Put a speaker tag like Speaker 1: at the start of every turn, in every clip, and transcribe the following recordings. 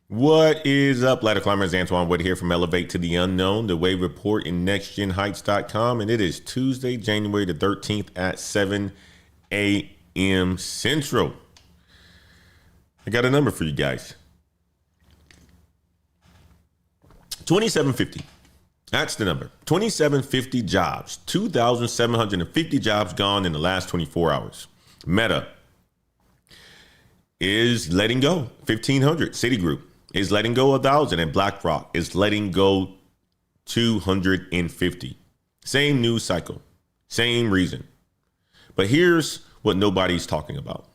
Speaker 1: What is up, ladder climbers? Antoine Wood here from Elevate to the Unknown, the Wave Report in nextgenheights.com, and it is Tuesday, January the 13th at 7 a.m. Central. I got a number for you guys. 2750. That's the number. 2750 jobs. 2,750 jobs gone in the last 24 hours. Meta is letting go 1,500. Citigroup is letting go 1,000, and BlackRock is letting go 250. Same news cycle, same reason. But here's what nobody's talking about.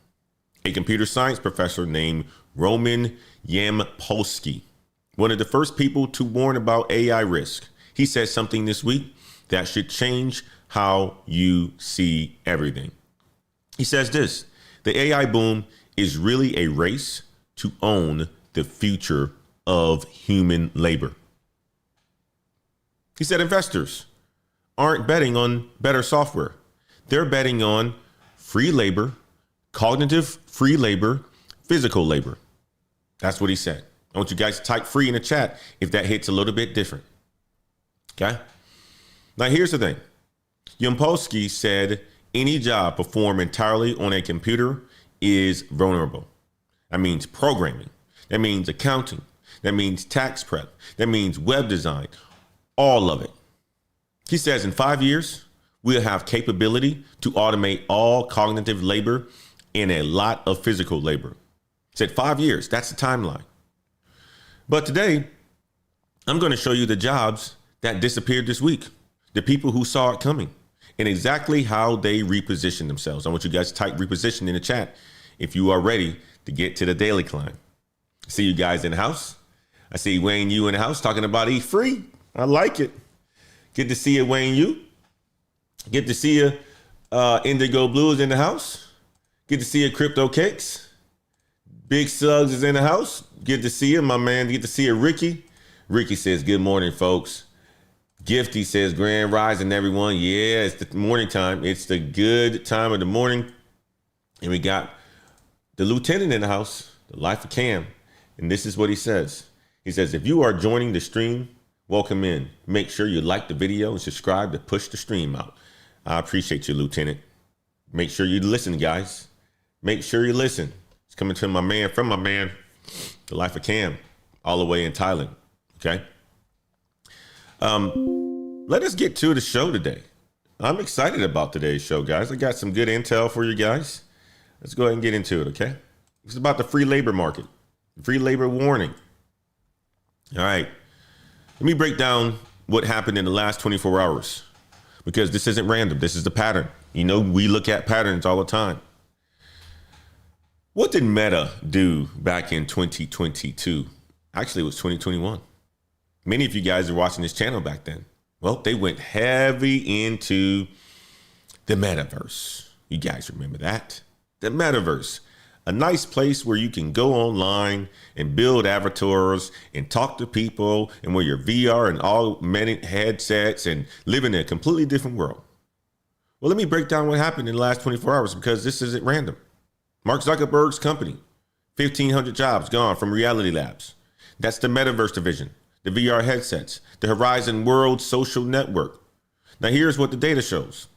Speaker 1: A computer science professor named Roman Yampolsky, one of the first people to warn about AI risk. He said something this week that should change how you see everything. He says this: the AI boom is really a race to own the future of human labor. He said investors aren't betting on better software. They're betting on free labor, cognitive free labor, physical labor. That's what he said. I want you guys to type free in the chat if that hits a little bit different. Okay. Now, here's the thing. Yampolsky said any job performed entirely on a computer is vulnerable. That means programming. That means accounting. That means tax prep. That means web design. All of it. He says in 5 years, we'll have capability to automate all cognitive labor and a lot of physical labor. He said 5 years. That's the timeline. But today, I'm going to show you the jobs that disappeared this week, the people who saw it coming, and exactly how they reposition themselves. I want you guys to type reposition in the chat if you are ready to get to the daily climb. I see you guys in the house. I see Wayne Yu in the house talking about eat free. I like it. Good to see you, Wayne Yu. Good to see you, Indigo Blues in the house. Good to see you, Crypto Cakes. Big Suggs is in the house. Good to see you, my man. Good to see you, Ricky. Ricky says, good morning, folks. Gifty says, grand rising, everyone. Yeah, it's the morning time. It's the good time of the morning. And we got the lieutenant in the house, the life of Cam. And this is what he says. He says, if you are joining the stream, welcome in. Make sure you like the video and subscribe to push the stream out. I appreciate you, Lieutenant. Make sure you listen, guys. Make sure you listen. It's coming to my man, from my man, the life of Cam, all the way in Thailand. Okay. Let us get to the show today. I'm excited about today's show, guys. I got some good intel for you guys. Let's go ahead and get into it, okay? It's about the free labor market, free labor warning. All right. Let me break down what happened in the last 24 hours, because this isn't random. This is the pattern. You know, we look at patterns all the time. What did Meta do back in 2022? Actually, it was 2021. Many of you guys are watching this channel back then. Well, they went heavy into the metaverse. You guys remember that? The metaverse, a nice place where you can go online and build avatars and talk to people and wear your VR and augmented headsets and live in a completely different world. Well, let me break down what happened in the last 24 hours, because this isn't random. Mark Zuckerberg's company, 1,500 jobs gone from Reality Labs. That's the metaverse division. The VR headsets, the Horizon World Social Network. Now, here's what the data shows.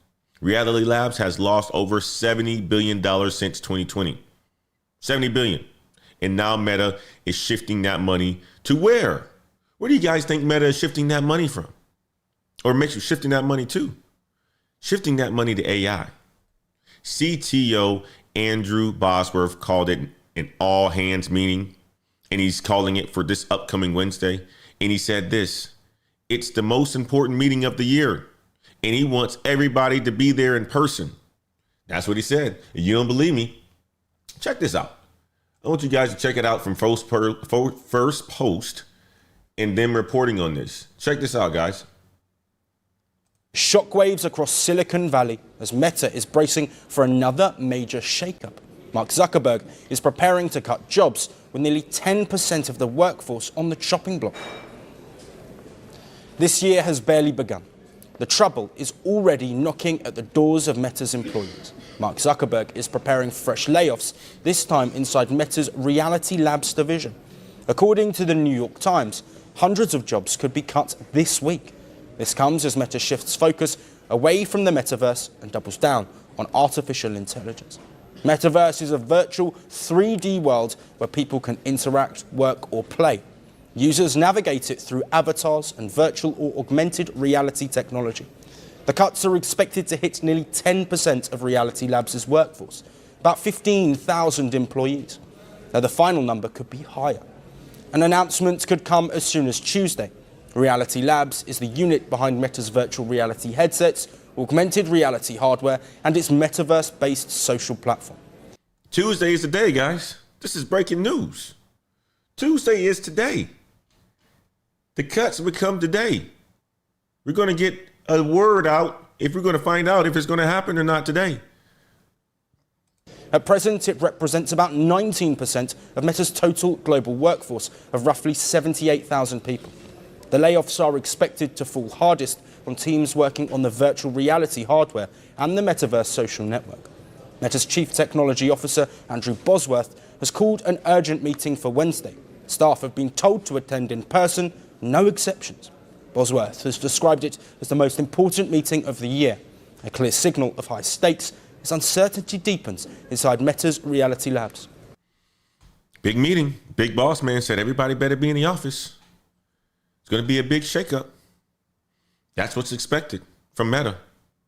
Speaker 1: Reality Labs has lost over $70 billion since 2020. $70 billion. And now Meta is shifting that money to where? Where do you guys think Meta is shifting that money from? Or shifting that money to? Shifting that money to AI. CTO Andrew Bosworth called it an all hands meeting, and he's calling it for this upcoming Wednesday. And he said this: it's the most important meeting of the year, and he wants everybody to be there in person. That's what he said. If you don't believe me, check this out. I want you guys to check it out from First Post and them reporting on this. Check this out, guys.
Speaker 2: Shockwaves across Silicon Valley as Meta is bracing for another major shakeup. Mark Zuckerberg is preparing to cut jobs with nearly 10% of the workforce on the chopping block. This year has barely begun. The trouble is already knocking at the doors of Meta's employees. Mark Zuckerberg is preparing fresh layoffs, this time inside Meta's Reality Labs division. According to the New York Times, hundreds of jobs could be cut this week. This comes as Meta shifts focus away from the metaverse and doubles down on artificial intelligence. Metaverse is a virtual 3D world where people can interact, work or play. Users navigate it through avatars and virtual or augmented reality technology. The cuts are expected to hit nearly 10% of Reality Labs' workforce, about 15,000 employees. Now, the final number could be higher. An announcement could come as soon as Tuesday. Reality Labs is the unit behind Meta's virtual reality headsets, augmented reality hardware, and its metaverse-based social platform.
Speaker 1: Tuesday is the day, guys. This is breaking news. Tuesday is today. The cuts will come today. We're going to get a word out if we're going to find out if it's going to happen or not today.
Speaker 2: At present, it represents about 19% of Meta's total global workforce of roughly 78,000 people. The layoffs are expected to fall hardest on teams working on the virtual reality hardware and the metaverse social network. Meta's Chief Technology Officer, Andrew Bosworth, has called an urgent meeting for Wednesday. Staff have been told to attend in person, no exceptions. Bosworth has described it as the most important meeting of the year, a clear signal of high stakes as uncertainty deepens inside Meta's Reality Labs.
Speaker 1: Big meeting. Big boss man said everybody better be in the office. It's going to be a big shakeup. That's what's expected from Meta.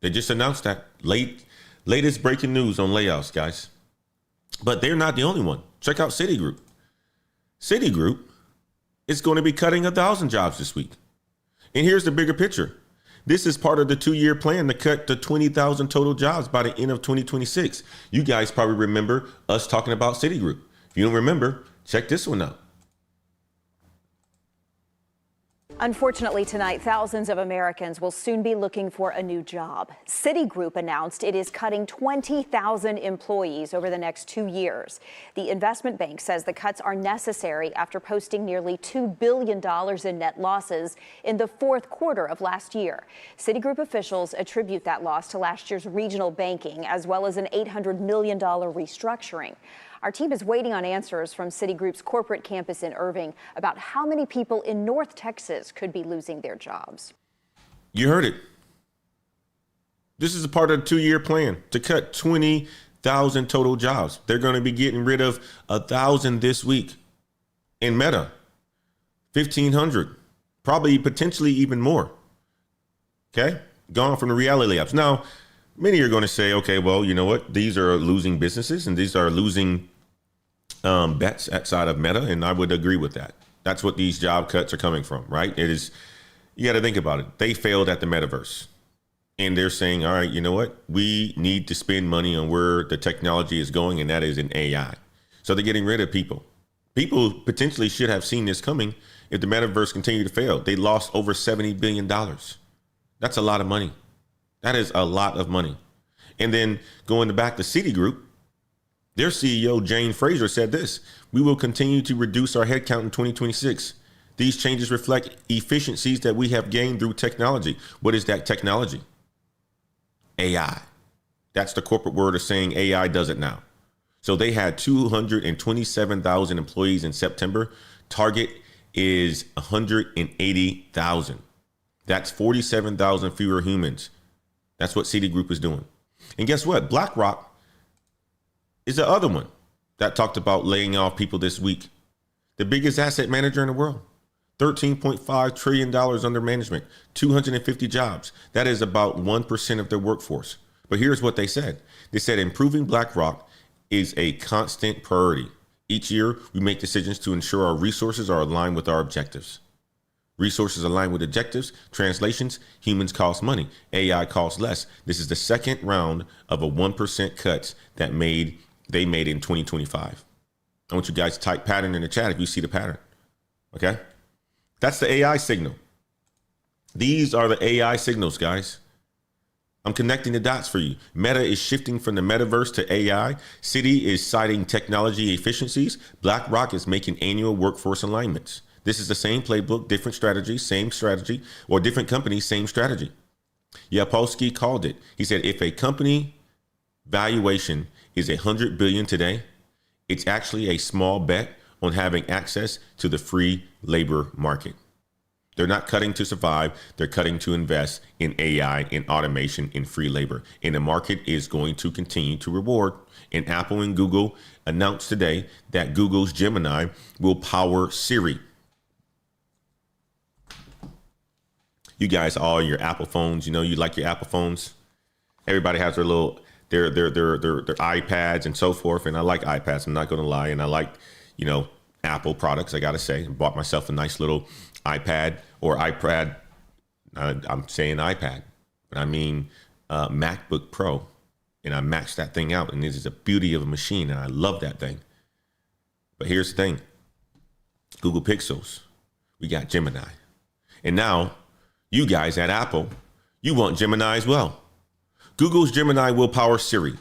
Speaker 1: They just announced that. Latest breaking news on layoffs, guys. But they're not the only one. Check out Citigroup. Citigroup is going to be cutting 1,000 jobs this week. And here's the bigger picture. This is part of the 2-year plan to cut to 20,000 total jobs by the end of 2026. You guys probably remember us talking about Citigroup. If you don't remember, check this one out.
Speaker 3: Unfortunately, tonight, thousands of Americans will soon be looking for a new job. Citigroup announced it is cutting 20,000 employees over the next 2 years. The investment bank says the cuts are necessary after posting nearly $2 billion in net losses in the fourth quarter of last year. Citigroup officials attribute that loss to last year's regional banking, as well as an $800 million restructuring. Our team is waiting on answers from Citigroup's corporate campus in Irving about how many people in North Texas could be losing their jobs.
Speaker 1: You heard it. This is a part of the 2-year plan to cut 20,000 total jobs. They're going to be getting rid of 1,000 this week. In Meta, 1,500, probably potentially even more. Okay? Gone from the Reality Labs. Now, many are going to say, okay, well, you know what? These are losing businesses and these are losing bets outside of Meta. And I would agree with that. That's what these job cuts are coming from, right? It is, you got to think about it. They failed at the metaverse and they're saying, all right, you know what? We need to spend money on where the technology is going, and that is in AI. So they're getting rid of people. People potentially should have seen this coming if the metaverse continued to fail. They lost over $70 billion. That's a lot of money. That is a lot of money. And then going back to Citigroup, their CEO, Jane Fraser, said this: we will continue to reduce our headcount in 2026. These changes reflect efficiencies that we have gained through technology. What is that technology? AI. That's the corporate word of saying AI does it now. So they had 227,000 employees in September. Target is 180,000. That's 47,000 fewer humans. That's what Citigroup is doing. And guess what? BlackRock is the other one that talked about laying off people this week. The biggest asset manager in the world, $13.5 trillion under management, 250 jobs. That is about 1% of their workforce. But here's what they said. They said improving BlackRock is a constant priority. Each year, we make decisions to ensure our resources are aligned with our objectives. Resources aligned with objectives, translations, humans cost money, AI costs less. This is the second round of a 1% cuts that they made in 2025. I want you guys to type pattern in the chat if you see the pattern. Okay? That's the AI signal. These are the AI signals, guys. I'm connecting the dots for you. Meta is shifting from the metaverse to AI. Citi is citing technology efficiencies. BlackRock is making annual workforce alignments. This is the same playbook, different strategy, same strategy, or different companies, same strategy. Yapolsky called it. He said, if a company valuation is $100 billion today, it's actually a small bet on having access to the free labor market. They're not cutting to survive. They're cutting to invest in AI, in automation, in free labor. And the market is going to continue to reward. And Apple and Google announced today that Google's Gemini will power Siri. You guys, all your Apple phones, you know, you like your Apple phones. Everybody has their little, their iPads and so forth. And I like iPads, I'm not going to lie. And I like, you know, Apple products, I got to say. I bought myself a nice little iPad or iPad. I'm saying iPad, but I mean MacBook Pro. And I maxed that thing out. And this is a beauty of a machine. And I love that thing. But here's the thing. Google Pixels. We got Gemini. And now you guys at Apple, you want Gemini as well. Google's Gemini will power Siri. $1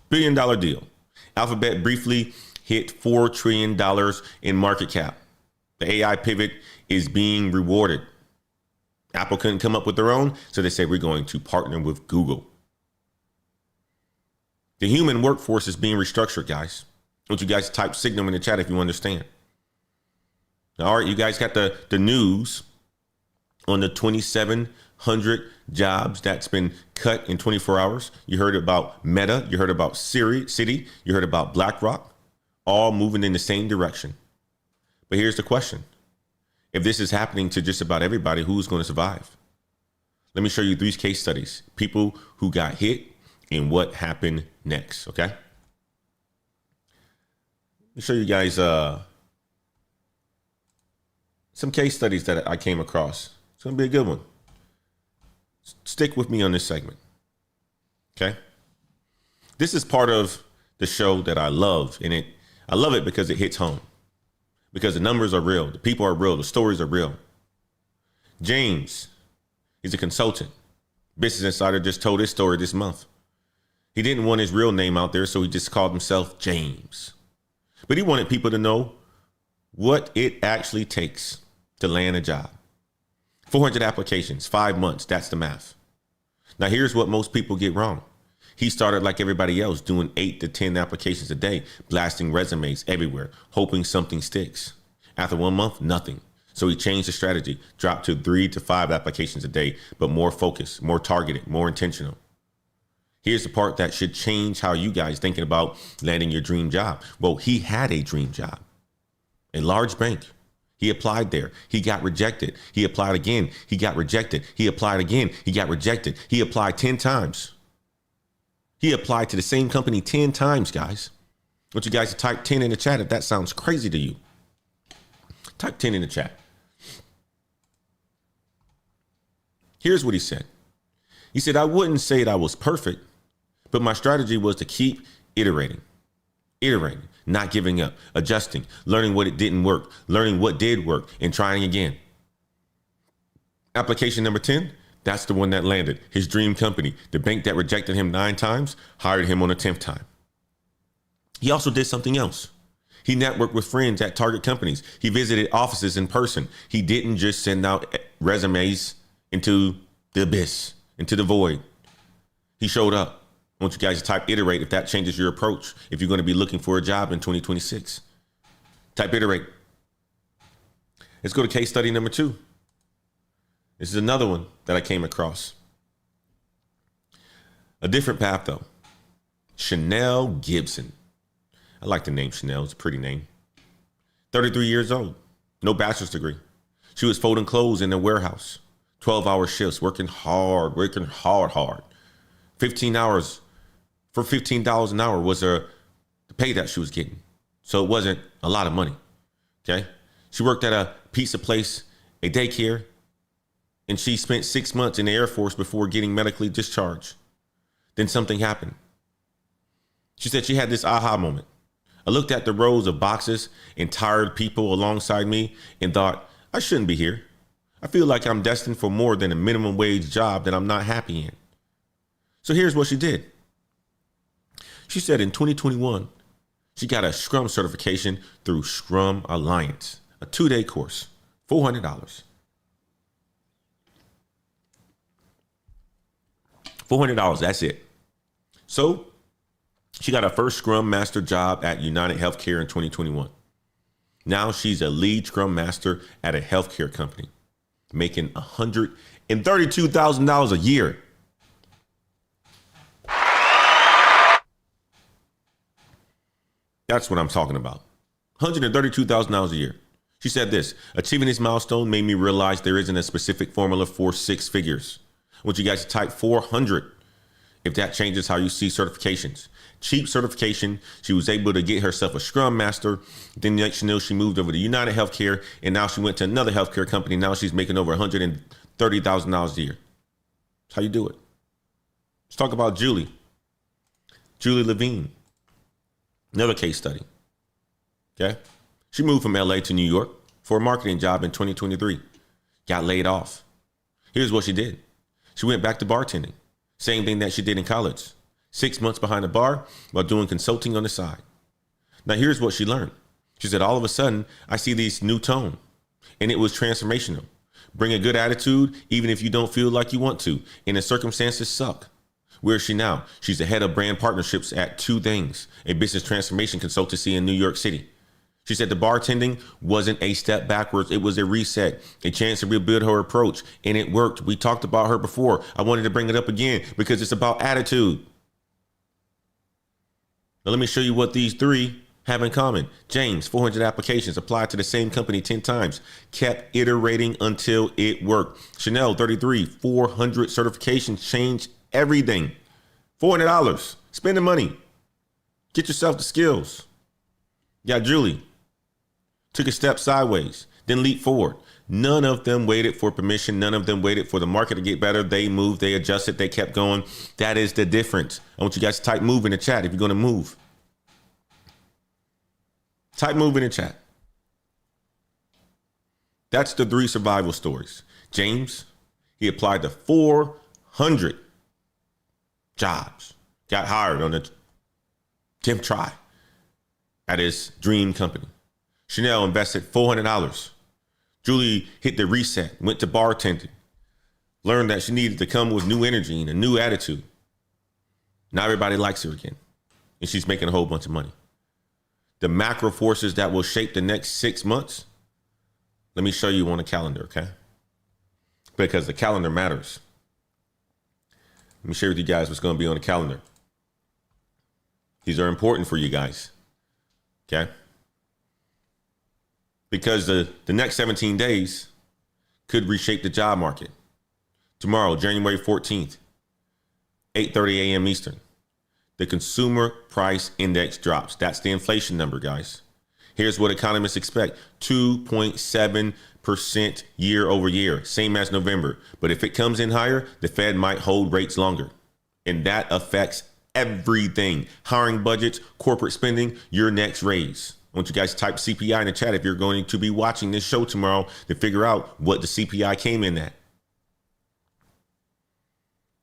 Speaker 1: billion deal. Alphabet briefly hit $4 trillion in market cap. The AI pivot is being rewarded. Apple couldn't come up with their own, so they say we're going to partner with Google. The human workforce is being restructured, guys. I want you guys to type signal in the chat if you understand. Now, all right, you guys got the news on the 2,700 jobs that's been cut in 24 hours. You heard about Meta. You heard about Siri, City. You heard about BlackRock, all moving in the same direction. But here's the question. If this is happening to just about everybody, who's going to survive? Let me show you 3 case studies. People who got hit and what happened next, okay? Let me show you guys some case studies that I came across. It's going to be a good one. Stick with me on this segment, okay? This is part of the show that I love, and I love it because it hits home. Because the numbers are real, the people are real, the stories are real. James, he's a consultant. Business Insider just told his story this month. He didn't want his real name out there, so he just called himself James. But he wanted people to know what it actually takes to land a job. 400 applications, 5 months, that's the math. Now here's what most people get wrong. He started like everybody else, doing 8 to 10 applications a day, blasting resumes everywhere, hoping something sticks. After 1 month, nothing. So he changed the strategy, dropped to 3 to 5 applications a day, but more focused, more targeted, more intentional. Here's the part that should change how you guys thinking about landing your dream job. Well, he had a dream job, a large bank. He applied there. He got rejected. He applied again. He got rejected. He applied again. He got rejected. He applied 10 times. He applied to the same company 10 times, guys. I want you guys to type 10 in the chat if that sounds crazy to you. Type 10 in the chat. Here's what he said. He said, I wouldn't say that I was perfect, but my strategy was to keep iterating, not giving up, adjusting, learning what it didn't work, learning what did work, and trying again. Application number 10, that's the one that landed. His dream company, the bank that rejected him 9 times, hired him on the 10th time. He also did something else. He networked with friends at target companies. He visited offices in person. He didn't just send out resumes into the abyss, into the void. He showed up. I want you guys to type iterate if that changes your approach. If you're going to be looking for a job in 2026, type iterate. Let's go to case study number 2. This is another one that I came across. A different path though. Chanel Gibson. I like the name Chanel. It's a pretty name. 33 years old. No bachelor's degree. She was folding clothes in a warehouse. 12-hour shifts, working hard. 15 hours for $15 an hour was the pay that she was getting. So it wasn't a lot of money. Okay. She worked at a pizza place, a daycare, and she spent 6 months in the Air Force before getting medically discharged. Then something happened. She said she had this aha moment. I looked at the rows of boxes and tired people alongside me and thought, I shouldn't be here. I feel like I'm destined for more than a minimum wage job that I'm not happy in. So here's what she did. She said in 2021, she got a Scrum certification through Scrum Alliance, a 2-day course, $400. $400, that's it. So she got her first Scrum Master job at United Healthcare in 2021. Now she's a lead scrum master at a healthcare company, making $132,000 a year. That's what I'm talking about. $132,000 a year. She said this: achieving this milestone made me realize there isn't a specific formula for 6 figures. I want you guys to type 400 if that changes how you see certifications. Cheap certification. She was able to get herself a Scrum Master. Then next you know, she moved over to United Healthcare, and now she went to another healthcare company. Now she's making over $130,000 a year. That's how you do it. Let's talk about Julie Levine. Another case study. Okay. She moved from LA to New York for a marketing job in 2023. Got laid off. Here's what she did. She went back to bartending. Same thing that she did in college. 6 months behind the bar while doing consulting on the side. Now here's what she learned. She said, all of a sudden, I see this new tone, and it was transformational. Bring a good attitude, even if you don't feel like you want to, and the circumstances suck. Where is she now? She's the head of brand partnerships at Two Things, a business transformation consultancy in New York City. She said the bartending wasn't a step backwards. It was a reset, a chance to rebuild her approach, and it worked. We talked about her before. I wanted to bring it up again because it's about attitude. Now let me show you what these 3 have in common. James, 400 applications, applied to the same company 10 times, kept iterating until it worked. Chanel, 33, 400 certifications, changed everything. $400, spend the money. Get yourself the skills. Yeah, Julie took a step sideways, then leap forward. None of them waited for permission. None of them waited for the market to get better. They moved, they adjusted, they kept going. That is the difference. I want you guys to type move in the chat if you're going to move. Type move in the chat. That's the 3 survival stories. James, he applied to 400 jobs, got hired on the 10th try at his dream company. Chanel invested $400. Julie hit the reset, went to bartending, learned that she needed to come with new energy and a new attitude. Now everybody likes her again, and she's making a whole bunch of money. The macro forces that will shape the next 6 months, let me show you on a calendar, okay? Because the calendar matters. Let me share with you guys what's going to be on the calendar. These are important for you guys, okay? Because the next 17 days could reshape the job market. Tomorrow, January 14th, 8:30 a.m. Eastern, the consumer price index drops. That's the inflation number, guys. Here's what economists expect: 2.7% year over year, same as November. But if it comes in higher, the Fed might hold rates longer. And that affects everything: hiring budgets, corporate spending, your next raise. I want you guys to type CPI in the chat if you're going to be watching this show tomorrow to figure out what the CPI came in at.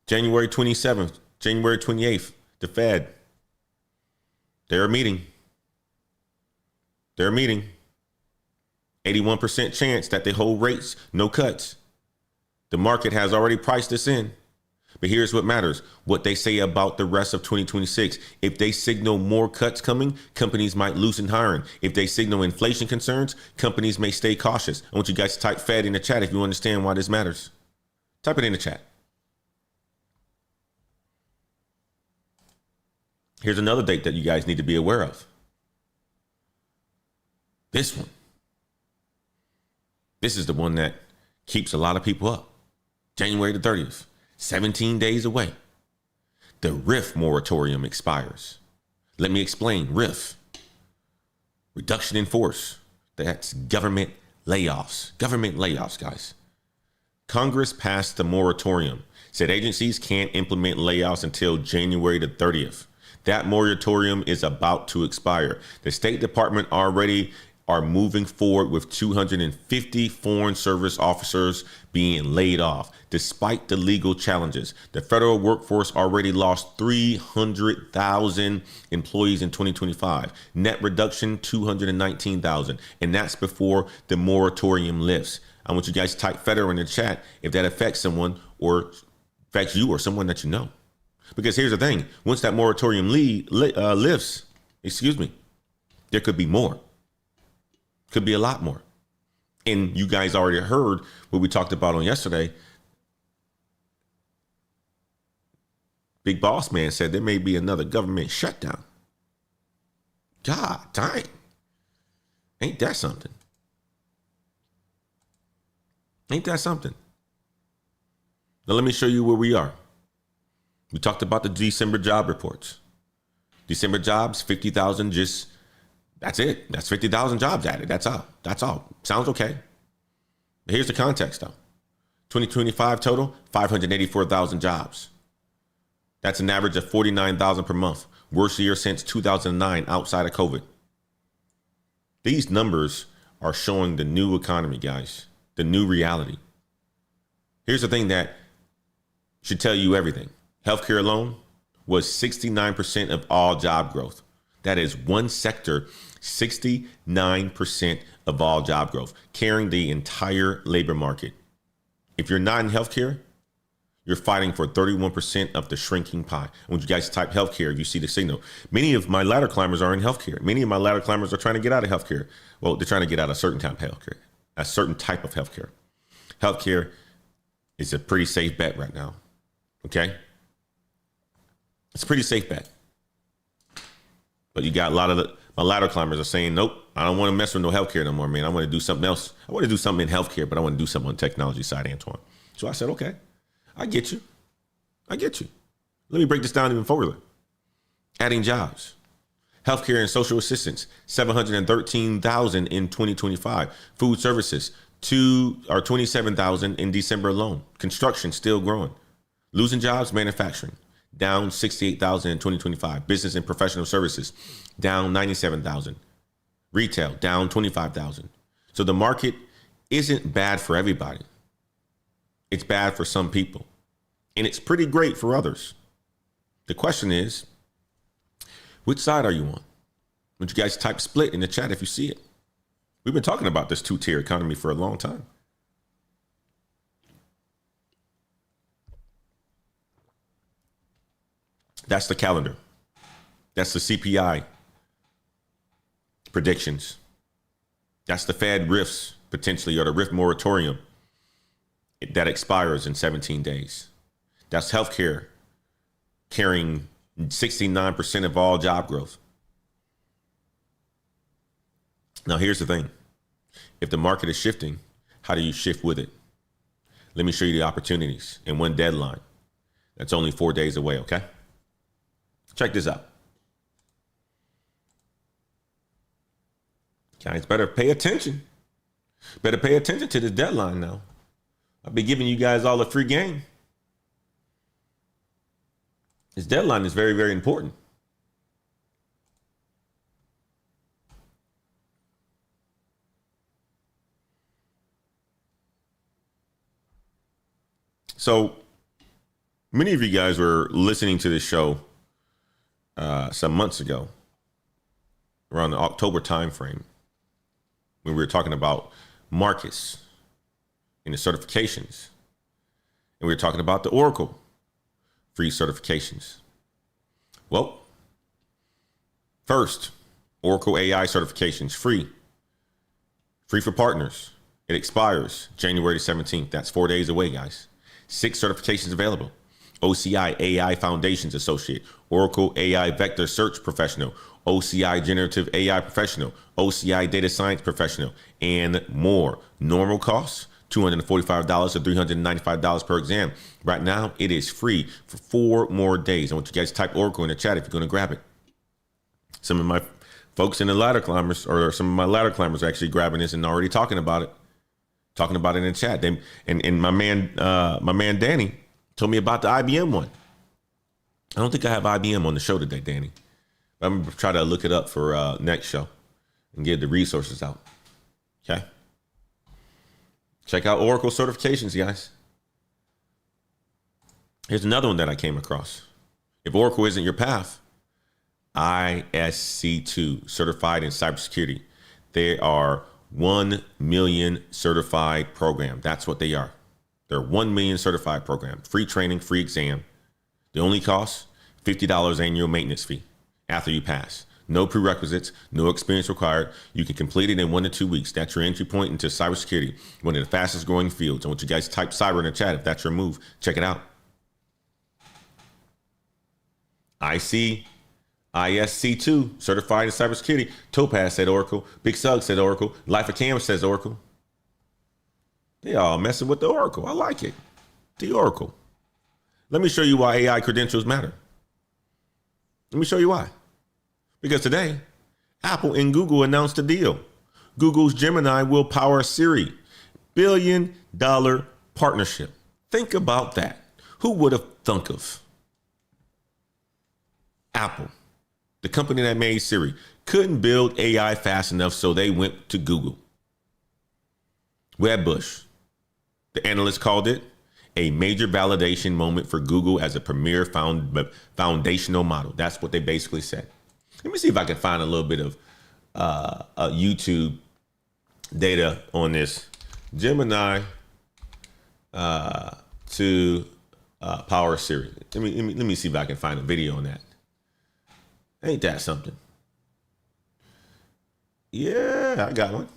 Speaker 1: January 27th, January 28th, the Fed. They're meeting. 81% chance that they hold rates, no cuts. The market has already priced this in. But here's what matters: what they say about the rest of 2026. If they signal more cuts coming, companies might loosen hiring. If they signal inflation concerns, companies may stay cautious. I want you guys to type Fed in the chat if you understand why this matters. Type it in the chat. Here's another date that you guys need to be aware of. This one. This is the one that keeps a lot of people up. January the 30th. 17 days away. The RIF moratorium expires. Let me explain. RIF, reduction in force. That's government layoffs. Government layoffs, guys. Congress passed the moratorium. Said agencies can't implement layoffs until January the 30th. That moratorium is about to expire. The State Department already are moving forward with 250 foreign service officers being laid off. Despite the legal challenges, the federal workforce already lost 300,000 employees in 2025. Net reduction, 219,000. And that's before the moratorium lifts. I want you guys to type federal in the chat if that affects someone or affects you or someone that you know. Because here's the thing. Once that moratorium lifts, there could be more. Could be a lot more. And you guys already heard what we talked about on yesterday. Big Boss Man said there may be another government shutdown. God dang. Ain't that something? Ain't that something? Now let me show you where we are. We talked about the December job reports. December jobs, 50,000 just, that's it. That's 50,000 jobs added. That's all. That's all. Sounds okay. But here's the context though. 2025 total, 584,000 jobs. That's an average of 49,000 per month. Worst year since 2009 outside of COVID. These numbers are showing the new economy, guys, the new reality. Here's the thing that should tell you everything. Healthcare alone was 69% of all job growth. That is one sector, 69% of all job growth, carrying the entire labor market. If you're not in healthcare, you're fighting for 31% of the shrinking pie. When you guys type healthcare, you see the signal. Many of my ladder climbers are in healthcare. Many of my ladder climbers are trying to get out of healthcare. Well, they're trying to get out of a certain type of healthcare, a certain type of healthcare. Healthcare is a pretty safe bet right now. Okay? It's a pretty safe bet. But you got a lot of my ladder climbers are saying, nope, I don't want to mess with no healthcare no more, man. I want to do something else. I want to do something in healthcare, but I want to do something on the technology side, Antoine. So I said, okay. I get you. I get you. Let me break this down even further. Adding jobs. Healthcare and social assistance, 713,000 in 2025. Food services, 27,000 in December alone. Construction still growing. Losing jobs, manufacturing, down 68,000 in 2025. Business and professional services, down 97,000. Retail, down 25,000. So the market isn't bad for everybody. It's bad for some people. And it's pretty great for others. The question is, which side are you on? Would you guys type split in the chat if you see it? We've been talking about this two-tier economy for a long time. That's the calendar. That's the CPI predictions. That's the Fed RIFs potentially, or the RIF moratorium that expires in 17 days. That's healthcare carrying 69% of all job growth. Now, here's the thing. If the market is shifting, how do you shift with it? Let me show you the opportunities in one deadline. That's only 4 days away, okay? Check this out. Guys, better pay attention. Better pay attention to this deadline now. I'll be giving you guys all a free game. This deadline is very, very important. So many of you guys were listening to this show some months ago, around the October timeframe, when we were talking about Marcus and the certifications. And we were talking about the Oracle free certifications. Well, first, Oracle AI certifications, free for partners. It expires January 17th. That's 4 days away, guys. 6 certifications available. OCI AI Foundations Associate, Oracle AI Vector Search Professional, OCI Generative AI Professional, OCI Data Science Professional, and more. Normal costs, $245 to $395 per exam. Right now, it is free for 4 more days. I want you guys to type Oracle in the chat if you're going to grab it. Some of my folks in the ladder climbers, or some of my ladder climbers, are actually grabbing this and already talking about it in the chat. And my man Danny told me about the IBM one. I don't think I have IBM on the show today, Danny. But I'm going to try to look it up for next show and get the resources out. Okay. Check out Oracle certifications, guys. Here's another one that I came across. If Oracle isn't your path, ISC2, certified in cybersecurity. They are 1 million certified program. That's what they are. They're 1 million certified program. Free training, free exam. The only cost, $50 annual maintenance fee after you pass. No prerequisites, no experience required. You can complete it in 1 to 2 weeks. That's your entry point into cybersecurity, one of the fastest growing fields. I want you guys to type cyber in the chat if that's your move. Check it out. ISC2, certified in cybersecurity. Topaz said Oracle. Big Sug said Oracle. Life of Cam says Oracle. They all messing with the Oracle. I like it. The Oracle. Let me show you why AI credentials matter. Let me show you why. Because today, Apple and Google announced a deal. Google's Gemini will power Siri. $1 billion partnership. Think about that. Who would have thunk of? Apple, the company that made Siri, couldn't build AI fast enough, so they went to Google. Webb Bush, the analyst, called it a major validation moment for Google as a premier foundational model. That's what they basically said. Let me see if I can find a little bit of YouTube data on this. Gemini to power Siri. Let me see if I can find a video on that. Ain't that something? Yeah, I got one.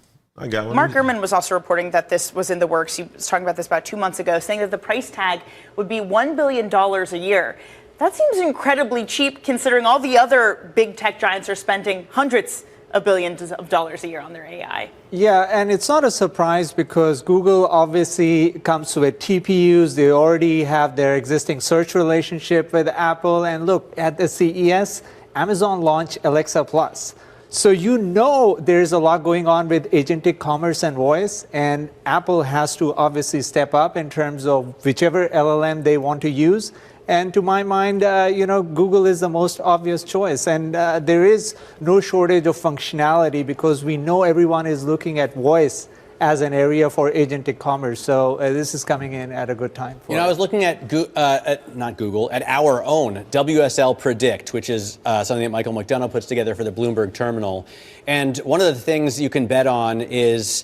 Speaker 4: Mark Gurman was also reporting that this was in the works. He was talking about this about 2 months ago, saying that the price tag would be $1 billion a year. That seems incredibly cheap considering all the other big tech giants are spending hundreds of billions of dollars a year on their AI.
Speaker 5: Yeah, and it's not a surprise because Google obviously comes with TPUs. They already have their existing search relationship with Apple. And look, at the CES, Amazon launched Alexa Plus. So you know there's a lot going on with agentic commerce and voice, and Apple has to obviously step up in terms of whichever LLM they want to use. And to my mind, Google is the most obvious choice. And there is no shortage of functionality because we know everyone is looking at voice as an area for agentic commerce. So this is coming in at a good time.
Speaker 6: I was looking at, at our own WSL Predict, which is something that Michael McDonough puts together for the Bloomberg terminal. And one of the things you can bet on is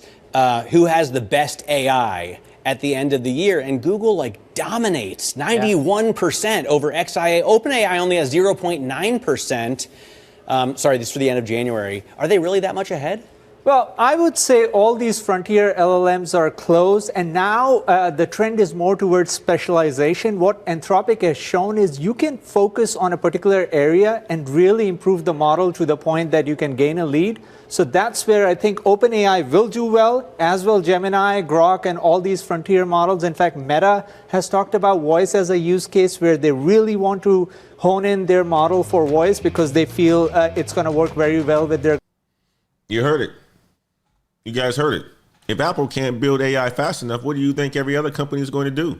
Speaker 6: who has the best AI at the end of the year. And Google dominates 91% over XIA. OpenAI only has 0.9%. Sorry, this is for the end of January. Are they really that much ahead?
Speaker 5: Well, I would say all these frontier LLMs are closed, and now the trend is more towards specialization. What Anthropic has shown is you can focus on a particular area and really improve the model to the point that you can gain a lead. So that's where I think OpenAI will do well, as will Gemini, Grok, and all these frontier models. In fact, Meta has talked about voice as a use case where they really want to hone in their model for voice because they feel it's going to work very well with their...
Speaker 1: You heard it. You guys heard it. If Apple can't build AI fast enough, what do you think every other company is going to do?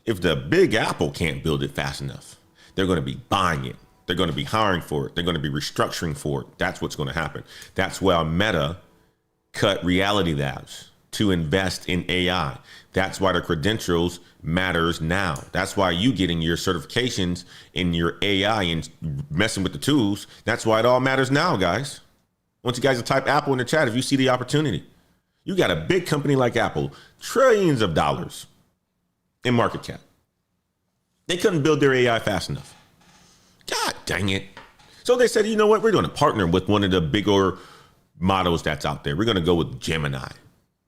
Speaker 1: If the big Apple can't build it fast enough, they're going to be buying it. They're going to be hiring for it. They're going to be restructuring for it. That's what's going to happen. That's why Meta cut Reality Labs to invest in AI. That's why the credentials matters now. That's why you getting your certifications in your AI and messing with the tools. That's why it all matters now, guys. I want you guys to type Apple in the chat if you see the opportunity. You got a big company like Apple, trillions of dollars in market cap. They couldn't build their AI fast enough. God dang it. So they said, you know what? We're going to partner with one of the bigger models that's out there. We're going to go with Gemini.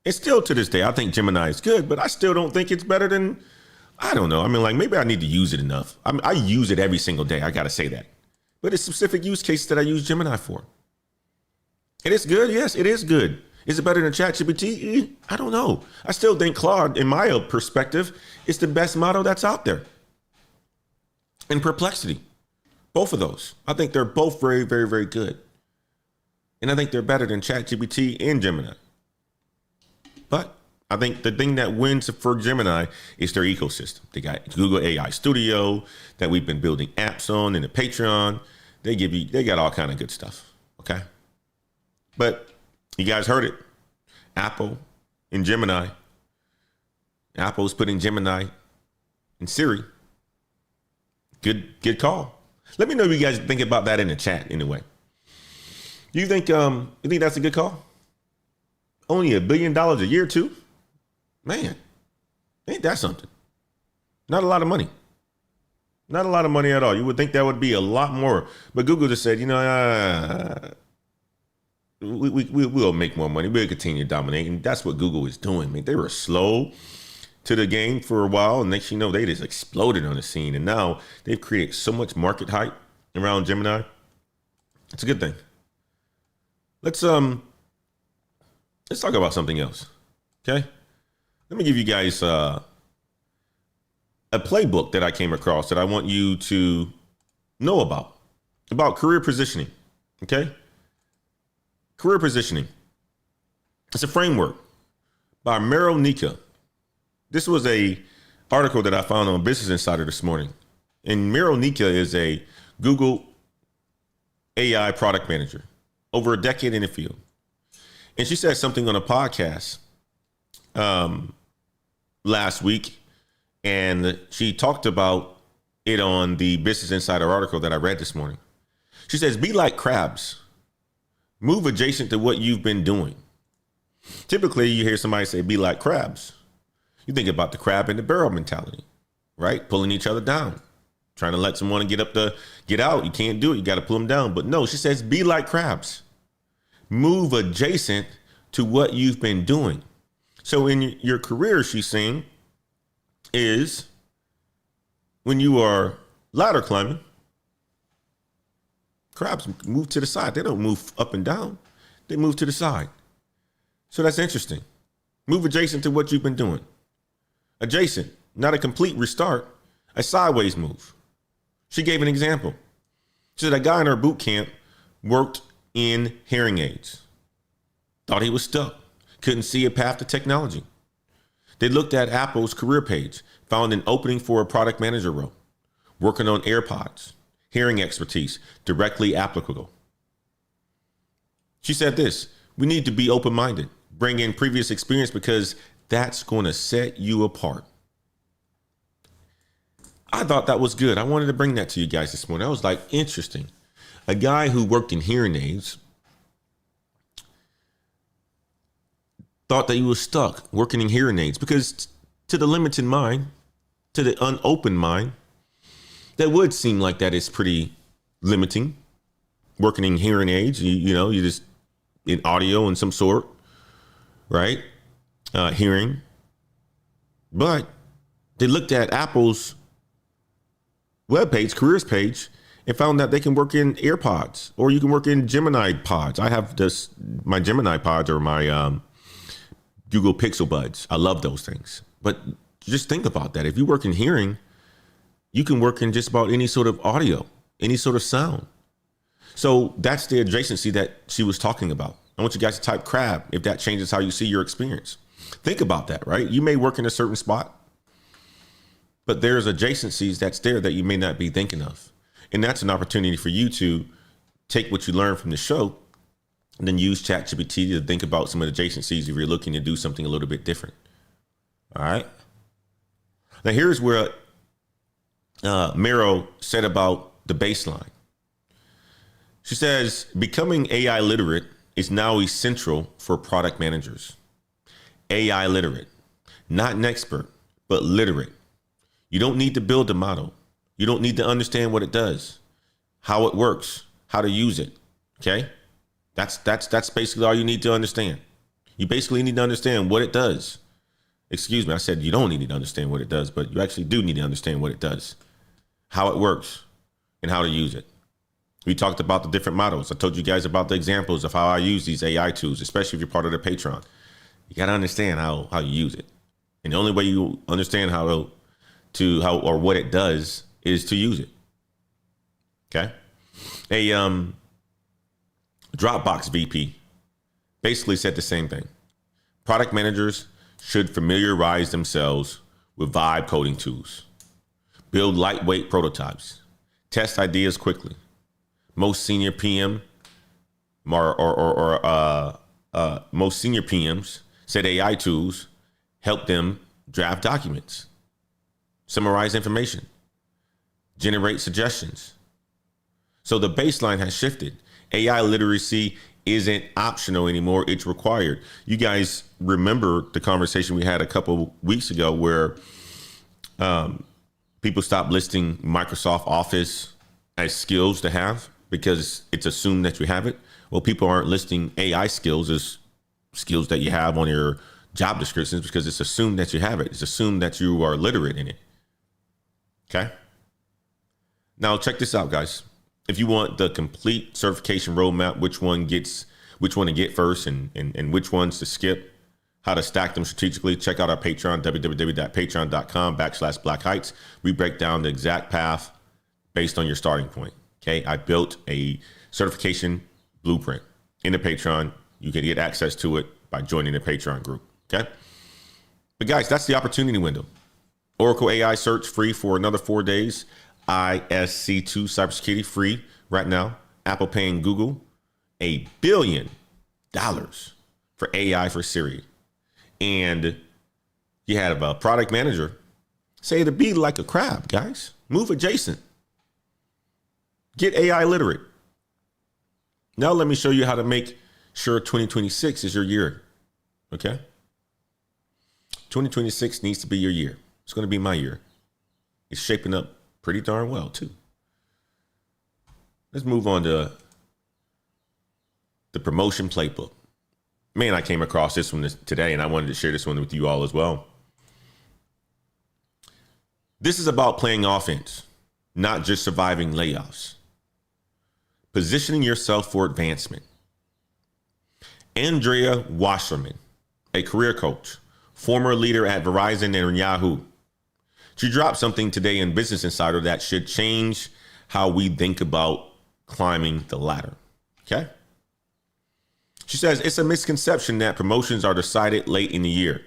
Speaker 1: And still to this day, I think Gemini is good, but I still don't think it's better than, I don't know. I mean, maybe I need to use it enough. I use it every single day. I got to say that. But it's specific use cases that I use Gemini for. It is good. Yes, it is good. Is it better than ChatGPT? I don't know. I still think Claude, in my perspective, is the best model that's out there. And Perplexity. Both of those. I think they're both very, very, very good. And I think they're better than ChatGPT and Gemini. But I think the thing that wins for Gemini is their ecosystem. They got Google AI Studio that we've been building apps on in the Patreon. They got all kind of good stuff. Okay. But you guys heard it. Apple and Gemini. Apple's putting Gemini in Siri. Good call. Let me know what you guys think about that in the chat anyway. You think that's a good call? Only $1 billion a year too? Man, ain't that something? Not a lot of money. Not a lot of money at all. You would think that would be a lot more. But Google just said, we'll make more money. We'll continue to dominate. And that's what Google is doing. I mean, they were slow to the game for a while. And next you know, they just exploded on the scene. And now they've created so much market hype around Gemini. It's a good thing. Let's talk about something else. Okay. Let me give you guys a playbook that I came across that I want you to know about career positioning. Okay. Career positioning. It's a framework by Meryl Nika. This was a article that I found on Business Insider this morning. And Meryl Nika is a Google AI product manager, over a decade in the field. And she said something on a podcast last week, and she talked about it on the Business Insider article that I read this morning. She says, be like crabs. Move adjacent to what you've been doing. Typically, you hear somebody say, be like crabs. You think about the crab in the barrel mentality, right? Pulling each other down, trying to let someone get out. You can't do it. You got to pull them down. But no, she says, be like crabs. Move adjacent to what you've been doing. So in your career, she's saying, is when you are ladder climbing, crabs move to the side. They don't move up and down. They move to the side. So that's interesting. Move adjacent to what you've been doing. Adjacent, not a complete restart, a sideways move. She gave an example. She said a guy in her boot camp worked in hearing aids. Thought he was stuck. Couldn't see a path to technology. They looked at Apple's career page, found an opening for a product manager role, working on AirPods, hearing expertise, directly applicable. She said this, we need to be open-minded, bring in previous experience because that's going to set you apart. I thought that was good. I wanted to bring that to you guys this morning. I was like, interesting. A guy who worked in hearing aids thought that he was stuck working in hearing aids because to the limited mind, to the unopened mind, that would seem like that is pretty limiting. Working in hearing aids, you just in audio in some sort, right? Hearing. But they looked at Apple's webpage, careers page, and found that they can work in AirPods or you can work in Gemini pods. I have my Gemini pods or my Google Pixel Buds. I love those things. But just think about that. If you work in hearing, you can work in just about any sort of audio, any sort of sound. So that's the adjacency that she was talking about. I want you guys to type crab if that changes how you see your experience. Think about that, right? You may work in a certain spot, but there's adjacencies that's there that you may not be thinking of. And that's an opportunity for you to take what you learned from the show and then use ChatGPT to think about some of the adjacencies if you're looking to do something a little bit different. All right. Now here's where Meryl said about the baseline. She says, becoming AI literate is now essential for product managers. AI literate, not an expert, but literate. You don't need to build a model. You don't need to understand what it does, how it works, how to use it. Okay. That's basically all you need to understand. You basically need to understand what it does. Excuse me, I said you don't need to understand what it does, but you actually do need to understand what it does, how it works, and how to use it. We talked about the different models. I told you guys about the examples of how I use these AI tools, especially if you're part of the Patreon. You got to understand how you use it. And the only way you understand how or what it does is to use it. Okay. A Dropbox VP basically said the same thing. Product managers should familiarize themselves with vibe coding tools, build lightweight prototypes, test ideas quickly. Most senior PM most senior PMs said AI tools help them draft documents, summarize information, generate suggestions. So the baseline has shifted. AI literacy isn't optional anymore. It's required. You guys remember the conversation we had a couple weeks ago where people People stop listing Microsoft Office as skills to have because it's assumed that you have it. Well, people aren't listing AI skills as skills that you have on your job descriptions because it's assumed that you have it. It's assumed that you are literate in it. Okay. Now check this out, guys. If you want the complete certification roadmap, which one to get first and which ones to skip, how to stack them strategically, check out our Patreon, www.patreon.com/Black Heights. We break down the exact path based on your starting point. Okay. I built a certification blueprint in the Patreon. You can get access to it by joining the Patreon group. Okay. But guys, that's the opportunity window. Oracle AI search free for another 4 days. ISC2 cybersecurity free right now. Apple paying Google $1 billion for AI for Siri. And you have a product manager say to be like a crab, guys. Move adjacent. Get AI literate. Now let me show you how to make sure 2026 is your year. Okay? 2026 needs to be your year. It's going to be my year. It's shaping up pretty darn well, too. Let's move on to the promotion playbook. Man, I came across this one today, and I wanted to share this one with you all as well. This is about playing offense, not just surviving layoffs. Positioning yourself for advancement. Andrea Wasserman, a career coach, former leader at Verizon and Yahoo. She dropped something today in Business Insider that should change how we think about climbing the ladder. Okay. She says it's a misconception that promotions are decided late in the year.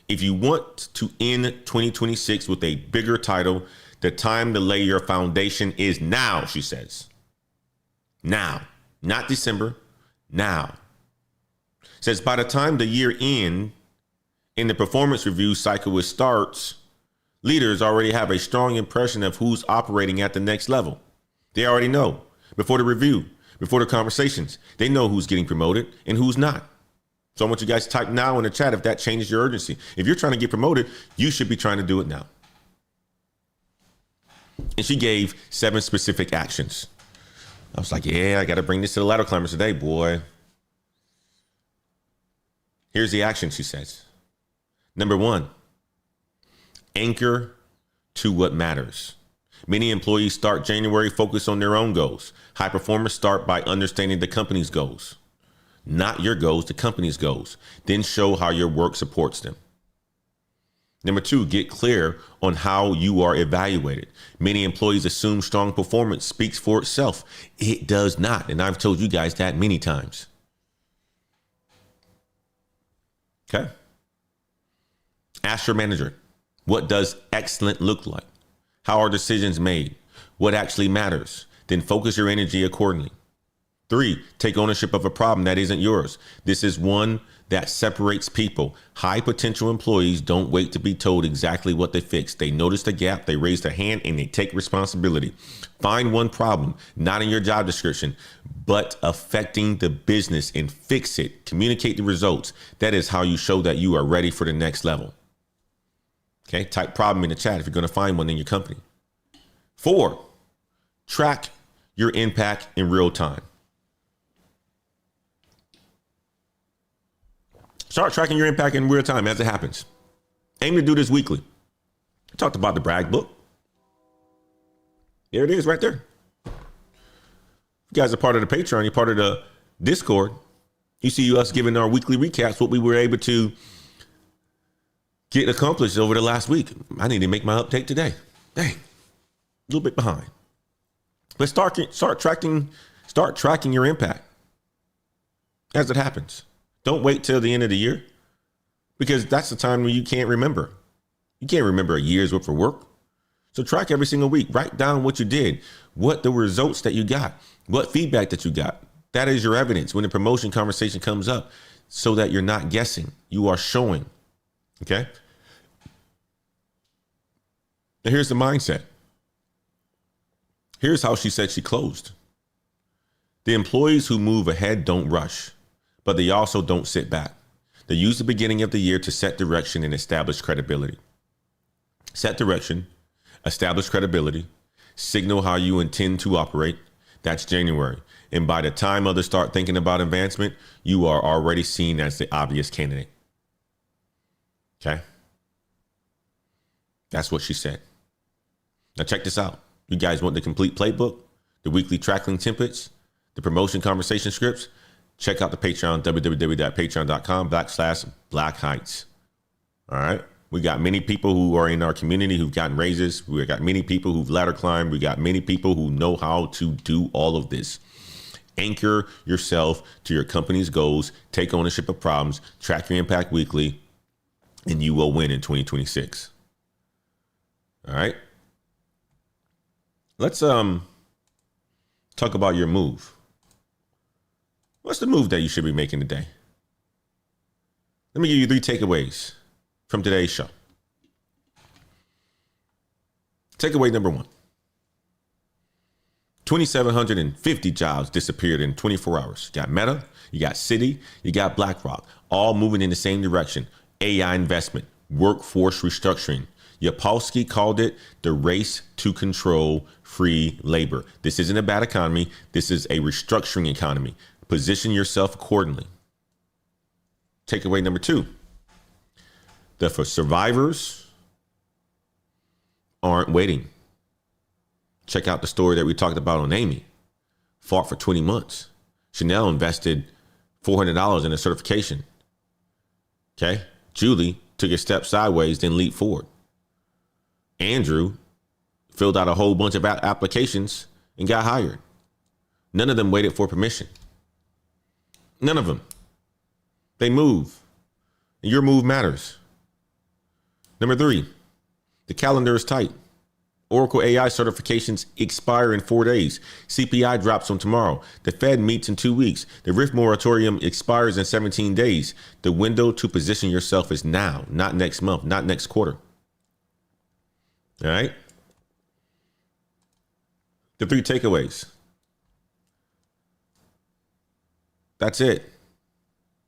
Speaker 1: If you want to end 2026 with a bigger title, the time to lay your foundation is now, she says. Now, not December, now. Says by the time the year ends and the performance review cycle starts, leaders already have a strong impression of who's operating at the next level. They already know before the review, before the conversations. They know who's getting promoted and who's not. So I want you guys to type now in the chat if that changes your urgency. If you're trying to get promoted, you should be trying to do it now. And she gave 7 specific actions. I was like, yeah, I got to bring this to the ladder climbers today, boy. Here's the action, she says. Number 1, anchor to what matters. Many employees start January focused on their own goals. High performers start by understanding the company's goals. Not your goals, the company's goals. Then show how your work supports them. Number 2, get clear on how you are evaluated. Many employees assume strong performance speaks for itself. It does not. And I've told you guys that many times. Okay. Ask your manager, what does excellent look like? How are decisions made? What actually matters? Then focus your energy accordingly. 3, take ownership of a problem that isn't yours. This is one that separates people. High potential employees don't wait to be told exactly what they fix. They notice the gap, they raise their hand, and they take responsibility. Find one problem, not in your job description, but affecting the business, and fix it. Communicate the results. That is how you show that you are ready for the next level. Okay, type problem in the chat if you're going to find one in your company. 4, track your impact in real time. Start tracking your impact in real time as it happens. Aim to do this weekly. I talked about the brag book. There it is right there. You guys are part of the Patreon. You're part of the Discord. You see us giving our weekly recaps, what we were able to get accomplished over the last week. I need to make my update today. Dang, a little bit behind. But start tracking your impact as it happens. Don't wait till the end of the year, because that's the time when you can't remember. You can't remember a year's worth of work. So track every single week. Write down what you did, what the results that you got, what feedback that you got. That is your evidence when the promotion conversation comes up, so that you're not guessing. You are showing. Okay. Now here's the mindset. Here's how she said she closed. The employees who move ahead don't rush, but they also don't sit back. They use the beginning of the year to set direction and establish credibility. Set direction, establish credibility, signal how you intend to operate. That's January. And by the time others start thinking about advancement, you are already seen as the obvious candidate. Okay? That's what she said. Now check this out. You guys want the complete playbook, the weekly tracking templates, the promotion conversation scripts? Check out the Patreon, www.patreon.com/Black Heights. All right. We got many people who are in our community who've gotten raises. We got many people who've ladder climbed. We got many people who know how to do all of this. Anchor yourself to your company's goals, take ownership of problems, track your impact weekly, and you will win in 2026. All right. Let's talk about your move. What's the move that you should be making today? Let me give you 3 takeaways from today's show. Takeaway number 1. 2,750 jobs disappeared in 24 hours. You got Meta, you got Citi, you got BlackRock, all moving in the same direction. AI investment, workforce restructuring. Yapolsky called it the race to control free labor. This isn't a bad economy. This is a restructuring economy. Position yourself accordingly. Takeaway number 2. The survivors aren't waiting. Check out the story that we talked about on Amy. Fought for 20 months. Chanel invested $400 in a certification. Okay. Julie took a step sideways, then leaped forward. Andrew filled out a whole bunch of applications and got hired. None of them waited for permission. None of them. They move. And your move matters. Number 3, the calendar is tight. Oracle AI certifications expire in 4 days. CPI drops on tomorrow. The Fed meets in 2 weeks. The RIF moratorium expires in 17 days. The window to position yourself is now, not next month, not next quarter. All right. The 3 takeaways. That's it.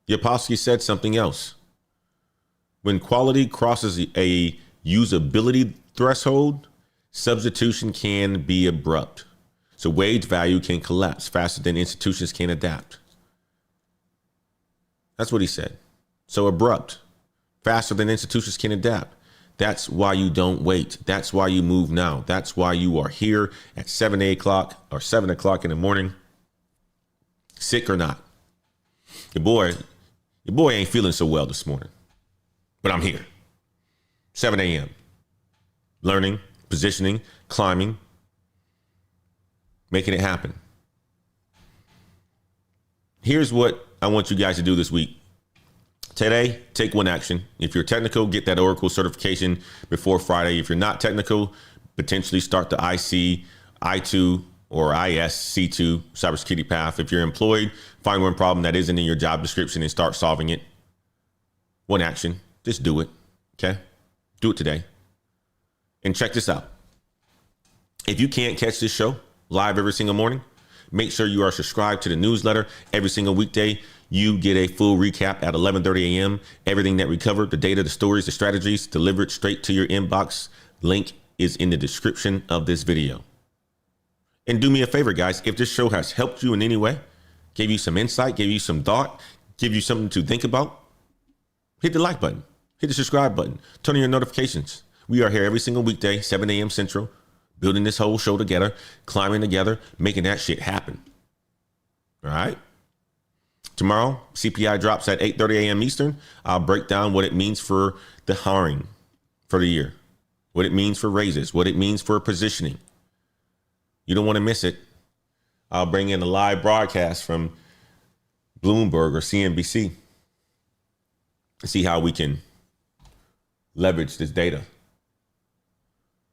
Speaker 1: Yapolsky said something else. When quality crosses a usability threshold, substitution can be abrupt. So wage value can collapse faster than institutions can adapt. That's what he said. So abrupt, faster than institutions can adapt. That's why you don't wait. That's why you move now. That's why you are here at 7 o'clock or 7 o'clock in the morning, sick or not. Your boy ain't feeling so well this morning, but I'm here. 7 a.m. Learning, positioning, climbing, making it happen. Here's what I want you guys to do this week. Today, take 1 action. If you're technical, get that Oracle certification before Friday. If you're not technical, potentially start the IC, I2, or ISC2 cybersecurity path. If you're employed, find one problem that isn't in your job description and start solving it. 1 action. Just do it. Okay? Do it today. And check this out. If you can't catch this show live every single morning, make sure you are subscribed to the newsletter every single weekday. You get a full recap at 11:30 a.m. Everything that we covered, the data, the stories, the strategies, delivered straight to your inbox. Link is in the description of this video. And do me a favor, guys. If this show has helped you in any way, gave you some insight, gave you some thought, give you something to think about, hit the like button, hit the subscribe button, turn on your notifications. We are here every single weekday, 7 a.m. Central, building this whole show together, climbing together, making that shit happen. All right. Tomorrow, CPI drops at 8:30 a.m. Eastern. I'll break down what it means for the hiring for the year, what it means for raises, what it means for positioning. You don't want to miss it. I'll bring in a live broadcast from Bloomberg or CNBC and see how we can leverage this data.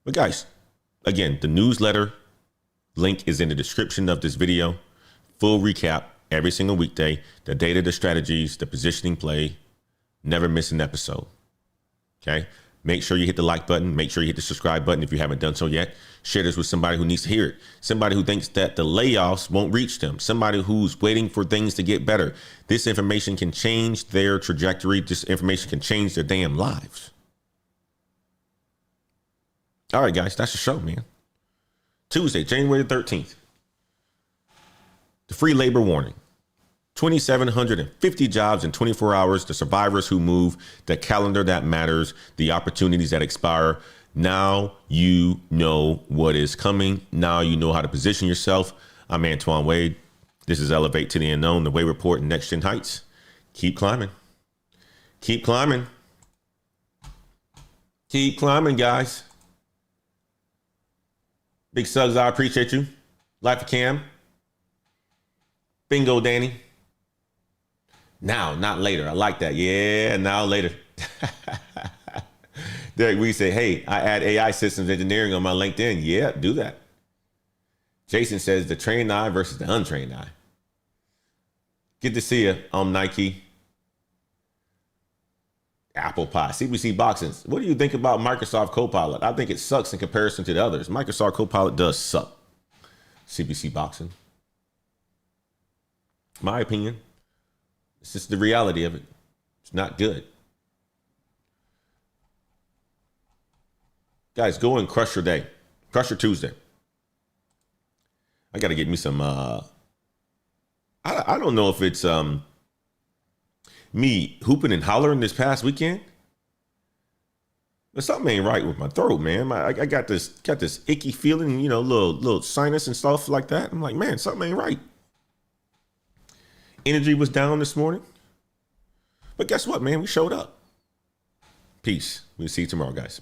Speaker 1: But guys, again, the newsletter link is in the description of this video. Full recap every single weekday, the data, the strategies, the positioning play. Never miss an episode. Okay. Make sure you hit the like button. Make sure you hit the subscribe button if you haven't done so yet. Share this with somebody who needs to hear it. Somebody who thinks that the layoffs won't reach them. Somebody who's waiting for things to get better. This information can change their trajectory. This information can change their damn lives. All right, guys, that's the show, man. Tuesday, January 13th. The free labor warning. 2,750 jobs in 24 hours. The survivors who move, the calendar that matters, the opportunities that expire. Now you know what is coming. Now you know how to position yourself. I'm Antoine Wade. This is Elevate to the Unknown, the Way Report, and Next Gen Heights. Keep climbing. Keep climbing. Keep climbing, guys. Big Suggs, I appreciate you. Life of Cam. Bingo, Danny. Now, not later. I like that. Yeah, now later. Derek, we say, hey, I add AI systems engineering on my LinkedIn. Yeah, do that. Jason says the trained eye versus the untrained eye. Good to see you, Nike. Apple Pie, CBC Boxing. What do you think about Microsoft Copilot? I think it sucks in comparison to the others. Microsoft Copilot does suck. CBC Boxing. My opinion. It's just the reality of it. It's not good. Guys, go and crush your day. Crush your Tuesday. I got to get me some, I don't know if it's me hooping and hollering this past weekend, but something ain't right with my throat, man. I got this icky feeling, you know, little sinus and stuff like that. I'm like, man, something ain't right. Energy was down this morning, but guess what, man? We showed up. Peace. We'll see you tomorrow, guys. Bye.